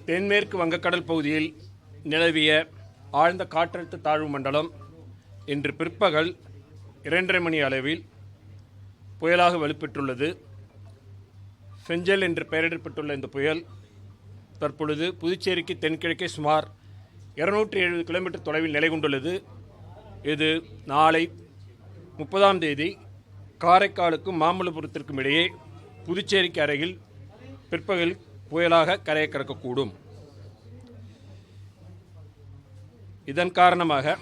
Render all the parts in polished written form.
தென்மேற்கு வங்கக்கடல் பகுதியில் நிலவிய ஆழ்ந்த காற்றழுத்த தாழ்வு மண்டலம் இன்று பிற்பகல் 2:30 மணி அளவில் புயலாக வலுப்பெற்றுள்ளது. ஃபெஞ்சல் என்று பெயரிடப்பட்டுள்ள இந்த புயல் தற்பொழுது புதுச்சேரிக்கு தென்கிழக்கே சுமார் 270 கிலோமீட்டர் தொலைவில் நிலை கொண்டுள்ளது. இது நாளை 30ஆம் தேதி காரைக்காலுக்கும் மாமல்லபுரத்திற்கும் இடையே புதுச்சேரிக்கு அருகில் பிற்பகல் புயலாக கரையை கடக்கக்கூடும். இதன் காரணமாக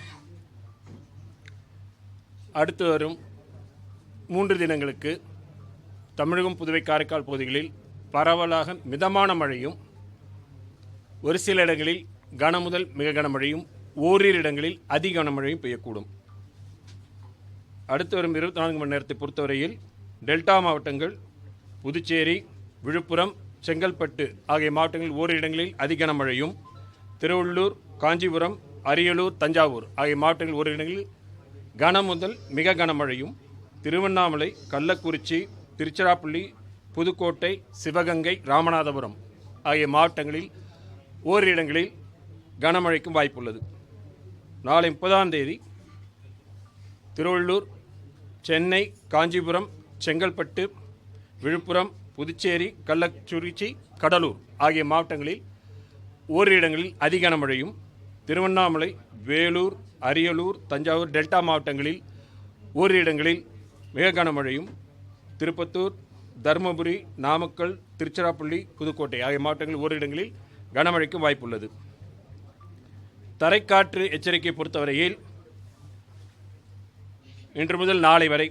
அடுத்து வரும் 3 தினங்களுக்கு தமிழகம், புதுவை, காரைக்கால் பகுதிகளில் பரவலாக மிதமான மழையும், ஒரு சில இடங்களில் கனமுதல் மிக கனமழையும், ஓரிரு இடங்களில் அதி கனமழையும் பெய்யக்கூடும். அடுத்து வரும் 24 மணி நேரத்தை பொறுத்தவரையில் டெல்டா மாவட்டங்கள் புதுச்சேரி, விழுப்புரம், செங்கல்பட்டு ஆகிய மாவட்டங்களில் ஓரிரு இடங்களில் அதி கனமழையும், திருவள்ளூர், காஞ்சிபுரம், அரியலூர், தஞ்சாவூர் ஆகிய மாவட்டங்களில் ஓரிரு இடங்களில் கனமுதல் மிக கனமழையும், திருவண்ணாமலை, கள்ளக்குறிச்சி, திருச்சிராப்பள்ளி, புதுக்கோட்டை, சிவகங்கை, ராமநாதபுரம் ஆகிய மாவட்டங்களில் ஓரிரு இடங்களில் கனமழைக்கும் வாய்ப்புள்ளது. நாளை 30ஆம் தேதி திருவள்ளூர், சென்னை, காஞ்சிபுரம், செங்கல்பட்டு, விழுப்புரம், புதுச்சேரி, கள்ளக்குறிச்சி, கடலூர் ஆகிய மாவட்டங்களில் ஓரிரு இடங்களில் அதி கனமழையும், திருவண்ணாமலை, வேலூர், அரியலூர், தஞ்சாவூர் டெல்டா மாவட்டங்களில் ஓரிரு இடங்களில் மிக கனமழையும், திருப்பத்தூர், தருமபுரி, நாமக்கல், திருச்சிராப்பள்ளி, புதுக்கோட்டை ஆகிய மாவட்டங்களில் ஓரிரு இடங்களில் கனமழைக்கும் வாய்ப்புள்ளது. தரைக்காற்று எச்சரிக்கை பொறுத்தவரையில் இன்று முதல் நாளை வரை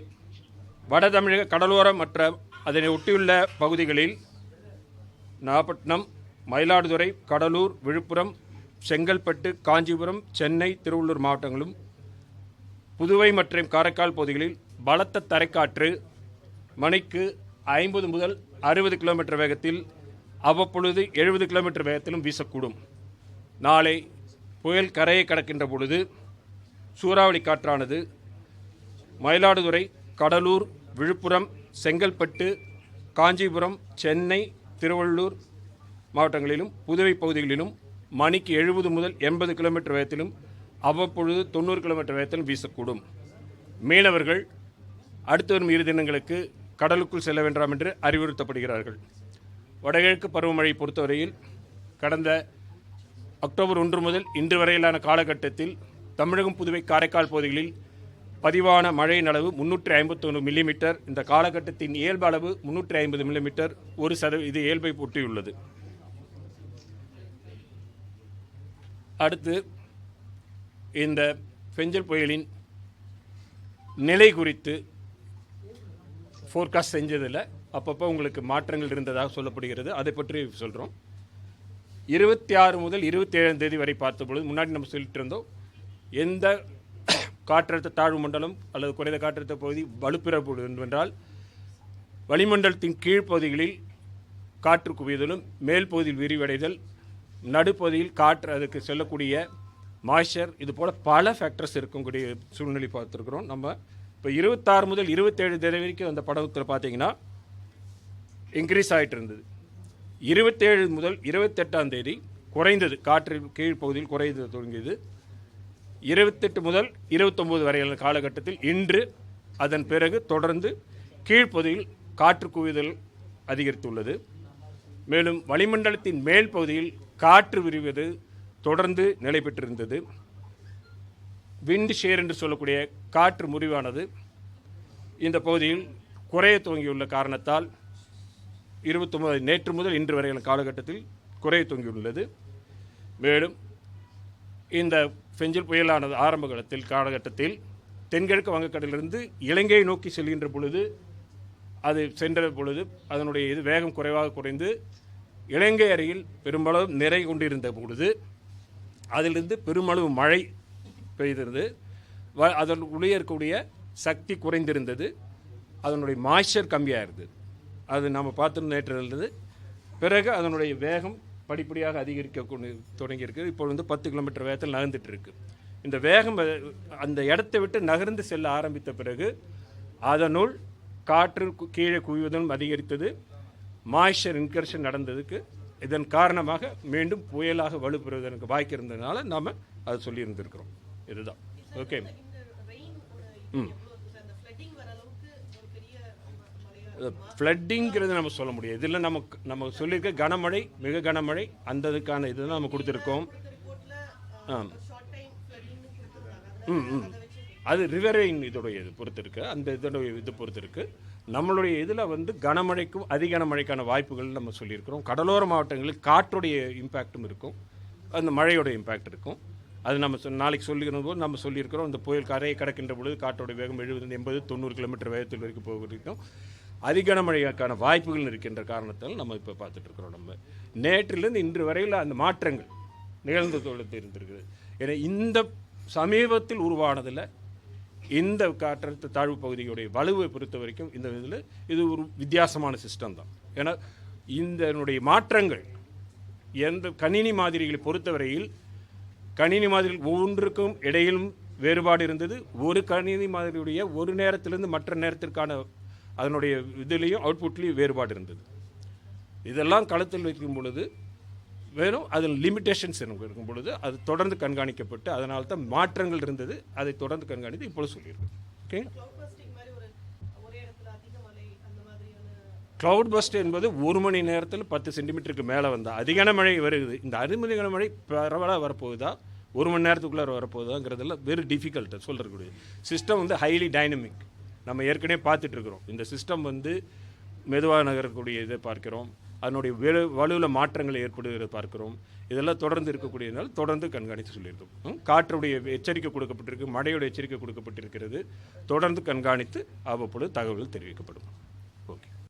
வட தமிழக கடலோரம் மற்ற அதனை ஒட்டியுள்ள பகுதிகளில் நாகப்பட்டினம், மயிலாடுதுறை, கடலூர், விழுப்புரம், செங்கல்பட்டு, காஞ்சிபுரம், சென்னை, திருவள்ளூர் மாவட்டங்களும், புதுவை மற்றும் காரைக்கால் பகுதிகளில் பலத்த தரைக்காற்று மணிக்கு 50 முதல் 60 கிலோமீட்டர் வேகத்தில், அவ்வப்பொழுது 70 கிலோமீட்டர் வேகத்திலும் வீசக்கூடும். நாளை புயல் கரையை கடக்கின்ற பொழுது சூறாவளி காற்றானது மயிலாடுதுறை, கடலூர், விழுப்புரம், செங்கல்பட்டு, காஞ்சிபுரம், சென்னை, திருவள்ளூர் மாவட்டங்களிலும், புதுவை பகுதிகளிலும் மணிக்கு 70 முதல் 80 கிலோமீட்டர் வேகத்திலும், அவ்வப்பொழுது 90 கிலோமீட்டர் வேகத்திலும் வீசக்கூடும். மீனவர்கள் அடுத்து வரும் 2 தினங்களுக்கு கடலுக்குள் செல்ல வேண்டாம் என்று அறிவுறுத்தப்படுகிறார்கள். வடகிழக்கு பருவமழை பொறுத்தவரையில் கடந்த அக்டோபர் 1 முதல் இன்று வரையிலான காலகட்டத்தில் தமிழகம், புதுவை, காரைக்கால் பகுதிகளில் பதிவான மழையின் அளவு 351 மில்லிமீட்டர். இந்த காலகட்டத்தின் இயல்பு அளவு 350 மில்லிமீட்டர். இது இயல்பை ஒட்டியுள்ளது. அடுத்து இந்த ஃபெஞ்சல் புயலின் நிலை குறித்து ஃபோர்காஸ்ட் செஞ்சதில் அப்பப்போ உங்களுக்கு மாற்றங்கள் இருந்ததாக சொல்லப்படுகிறது. அதை பற்றி சொல்கிறோம். 26 முதல் 27ஆம் தேதி வரை பார்த்தபொழுது முன்னாடி நம்ம சொல்லிட்டு இருந்தோம், எந்த காற்றழுத்த தாழ்வு மண்டலம் அல்லது குறைந்த காற்றழுத்த பகுதி வலுப்பெறப்படும் என்றால் வளிமண்டலத்தின் கீழ்ப்பகுதிகளில் காற்று குவிதலும், மேல் பகுதியில் விரிவடைதல், நடுப்பகுதியில் காற்று அதுக்கு செல்லக்கூடிய மாய்ச்சர், இது போல் பல ஃபேக்டர்ஸ் இருக்கக்கூடிய சூழ்நிலை பார்த்துருக்குறோம். நம்ம இப்போ 26 முதல் 27 தேதி வரைக்கும் அந்த படத்தில் பார்த்தீங்கன்னா இன்க்ரீஸ் ஆகிட்டு இருந்தது. 27 முதல் 28ஆம் தேதி குறைந்தது, காற்று கீழ்ப்பகுதியில் குறைந்து தொடங்கியது. 28 முதல் 29 வரையிலான காலகட்டத்தில் இன்று அதன் பிறகு தொடர்ந்து கீழ்ப்பகுதியில் காற்று குவிதல் அதிகரித்துள்ளது. மேலும் வளிமண்டலத்தின் மேல் பகுதியில் காற்று விரிவது தொடர்ந்து நிலை பெற்றிருந்தது. விண்ட் ஷேர் என்று சொல்லக்கூடிய காற்று முறிவானது இந்த பகுதியில் குறைய துவங்கியுள்ள காரணத்தால் 29 நேற்று முதல் இன்று வரையிலான காலகட்டத்தில் குறைய துவங்கியுள்ளது. மேலும் இந்த ஃபெஞ்சல் புயலானது ஆரம்ப காலகட்டத்தில் தென்கிழக்கு வங்கக்கடலிலிருந்து இலங்கையை நோக்கி செல்கின்ற பொழுது, அது சென்ற பொழுது அதனுடைய வேகம் குறைவாக குறைந்து இலங்கை அருகில் பெருமளவு நிறை கொண்டிருந்த பொழுது அதிலிருந்து பெருமளவு மழை பெய்திருந்தது. அதன் உள்ளே இருக்கக்கூடிய சக்தி குறைந்திருந்தது. அதனுடைய மாய்ச்சர் கம்மியாக இருந்தது. அது நம்ம பார்த்து நேற்றிலிருந்து பிறகு அதனுடைய வேகம் படிப்படியாக அதிகரிக்க தொடங்கியிருக்கு. இப்போ 10 கிலோமீட்டர் வேகத்தில் நகர்ந்துட்டு இருக்கு. இந்த வேகம் அந்த இடத்தை விட்டு நகர்ந்து செல்ல ஆரம்பித்த பிறகு அதனுள் காற்று கீழே குவிவதும் அதிகரித்தது. மாய்ச்சர் இன்கர்ஷன் நடந்ததுக்கு இதன் காரணமாக மீண்டும் புயலாக வலுப்பெறுவதற்கு வாய்ப்பு இருந்ததுனால நாம் அதை சொல்லியிருந்திருக்கிறோம். இதுதான். ஓகே. ஃப்ளட்டிங்கிறது நம்ம சொல்ல முடியாது. இதில் நம்ம சொல்லியிருக்க கனமழை, மிக கனமழை, அந்த இதுக்கான இதுதான் நம்ம கொடுத்துருக்கோம். அது ரிவரைன் இதோடைய இது பொறுத்து இருக்குது, அந்த இதோடைய இது பொறுத்து இருக்குது. நம்மளுடைய இதில் கனமழைக்கும் அதிக கனமழைக்கான வாய்ப்புகள் நம்ம சொல்லியிருக்கிறோம். கடலோர மாவட்டங்களில் காற்றுடைய இம்பேக்டும் இருக்கும், அந்த மழையோட இம்பேக்ட் இருக்கும். அது நம்ம நாளைக்கு சொல்லிக்கிற போது நம்ம சொல்லியிருக்கிறோம். இந்த புயல் கரையை கடக்கின்ற பொழுது காற்றோட வேகம் 70, 80, 90 கிலோமீட்டர் வேகத்தில் வரைக்கும் போகிறதுக்கும் அதிக கனமழைக்கான வாய்ப்புகள் இருக்கின்ற காரணத்தால் நம்ம இப்போ பார்த்துட்டு இருக்கிறோம். நம்ம நேற்றிலிருந்து இன்று வரையில் அந்த மாற்றங்கள் நிகழ்ந்து இருந்திருக்குது. ஏன்னா இந்த சமீபத்தில் உருவானதில் இந்த காற்றழுத்த தாழ்வு பகுதியுடைய வலுவை பொறுத்த வரைக்கும் இந்த இதில் இது ஒரு வித்தியாசமான சிஸ்டம் தான். ஏன்னா இதனுடைய மாற்றங்கள் எந்த கணினி மாதிரிகளை பொறுத்தவரையில் கணினி மாதிரிகள் ஒவ்வொன்றுக்கும் இடையிலும் வேறுபாடு இருந்தது. ஒரு கணினி மாதிரியுடைய ஒரு நேரத்திலிருந்து மற்ற நேரத்திற்கான அதனுடைய இதுலேயும் அவுட்புட்லேயும் வேறுபாடு இருந்தது. இதெல்லாம் களத்தில் வைக்கும் பொழுது வெறும் அதில் லிமிட்டேஷன்ஸ் இருக்கும் பொழுது அது தொடர்ந்து கண்காணிக்கப்பட்டு அதனால தான் மாற்றங்கள் இருந்தது. அதை தொடர்ந்து கண்காணித்து இப்பொழுது சொல்லியிருக்கோம். ஓகே. க்ளவுட் பஸ்ட் என்பது ஒரு மணி நேரத்தில் 10 சென்டிமீட்டருக்கு மேலே வந்தால் அதிகன மழை வருது. இந்த அதிகன மழை பரவலாக வரப்போகுதா, ஒரு மணி நேரத்துக்குள்ளே வரப்போகுதாங்கிறதெல்லாம் வெரி டிஃபிகல்ட் சொல்கிறக்கூடிய சிஸ்டம். Highly dynamic. நம்ம ஏற்கனவே பார்த்துட்ருக்குறோம். இந்த சிஸ்டம் மெதுவாக நகரக்கூடிய இதை பார்க்கிறோம். அதனுடைய வலுவில் மாற்றங்கள் ஏற்படுகிறத பார்க்கிறோம். இதெல்லாம் தொடர்ந்து இருக்கக்கூடியதுனால தொடர்ந்து கண்காணித்து சொல்லியிருக்கோம். காற்றுடைய எச்சரிக்கை கொடுக்கப்பட்டிருக்கு, மழையோட எச்சரிக்கை கொடுக்கப்பட்டிருக்கிறது. தொடர்ந்து கண்காணித்து அவ்வப்பொழுது தகவல்கள் தெரிவிக்கப்படும்.